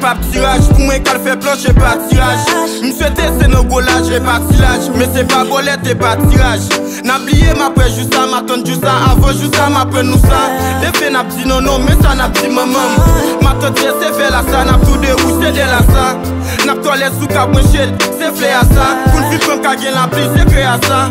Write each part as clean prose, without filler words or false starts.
pas tirage. Pour moi, qu'elle fait plancher pas tirage. M'souhaite c'est nos golage et pas tirage. Mais c'est pas bolette et pas tirage. N'a plié ma paix juste ça, m'attend juste ça. Avant juste ça, m'appelle nous ça. Des faits n'a dit non, non, mais ça n'a dit maman. M'attend c'est fait là ça, n'a tout déroussé de là ça. N'a pas les sous cap c'est fait à ça. Pour le film qu'a gagné la pluie, c'est créé à ça.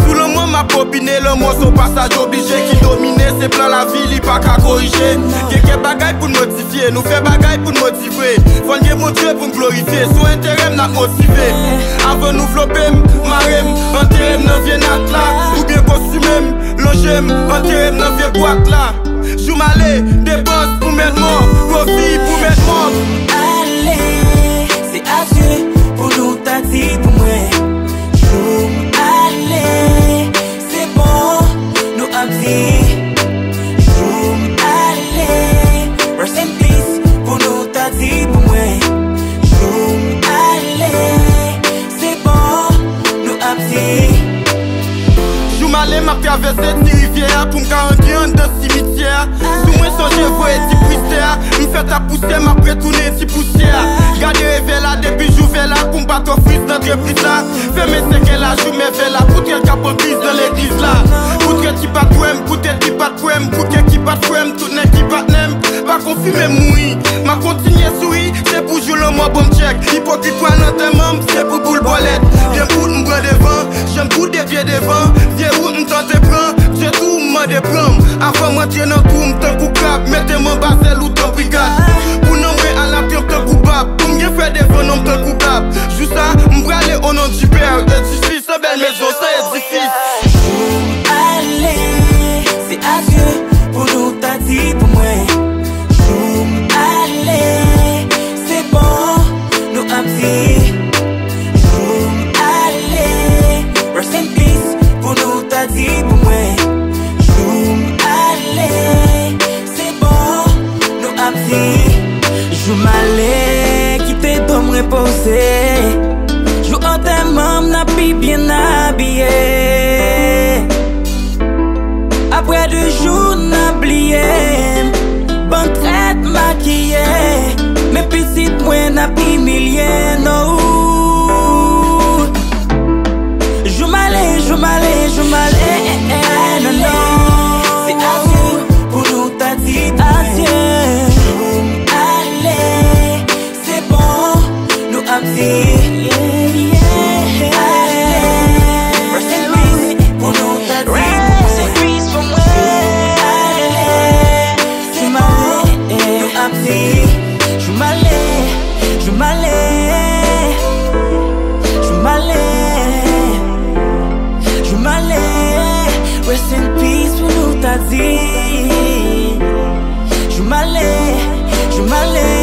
Sous le mot ma copine, le mot son passage obligé. Qui domine, c'est plein la ville, il pas qu'à corriger. Quelques bagailles pour nous modifier, nous fait bagailles pour nous motiver. Faut bien mon Dieu pour nous glorifier, son intérêt n'a motivé. Avant nous flopper, marem, intérêt n'a vient là. Ou bien costume, logem, intérêt n'a vient boîte là. Joue malé, dépense pour mettre mort, profit pour mettre mort. Allez, c'est adieu pour nous, t'as dit pour moi. Joue allez, c'est bon, nous abdi. Joue allez, rest in peace pour nous, t'as dit pour moi. Joue allez, c'est bon, nous abdi. Joue malé, m'a traversé 10 rivières pour me garantir de cimetière. Sous moi, sans je vois et pristère. M'fait ta poussière, m'a retourné si poussière. Gardez rêver là depuis j'ouvert là pour m'battre au fils d'entreprise là. Fermez ce qu'elle a joué mes fait là. Pour qu'elle capotise dans l'église là. Pour qu'elle qui pas poème, pour qu'elle qui pas poème, pour qu'elle qui pas poème, tout n'est qui pas n'aime. Pas confirmer moui, m'a continué souri. C'est pour jouer le mot bon check. Hypocrite quoi notre membre, c'est pour boule bolette. Viens pour nous prendre devant, j'aime pour dévier devant. Viens où nous tente prendre, j'ai tout m'en déprendre. Avant moi tiens dans tout m'ten coupable. Mettez-moi basel ou ton brigade. Pour nommer à la pion t'en coupable. Pour m'y faire des faux noms t'en coupable. Juste ça, m'braler au nom du père. Édifice, sa belle maison, ça édifice. Allez, c'est adieu pour nous, t'as dit pour moi. Joue allez, c'est bon, nous abdi. Joue allez, rest in peace pour nous, t'as dit pour moi. Joue allez, c'est bon, nous abdi. Joue m'allez, quitter d'homme reposer. Joue en tes membres, n'a pi bien habillé. Après 2 jours, n'a oublié. Bon traite maquillé. Mais petites moi n'a pi milliers, no. Joue m'allez, joue m'allez, joue m'allez, non, non. C'est adieu, pour nous t'as dit adieu. Joue allez, c'est bon, nous abdi. Rest in peace pour nous t'as dit. Je m'allais, je m'allais.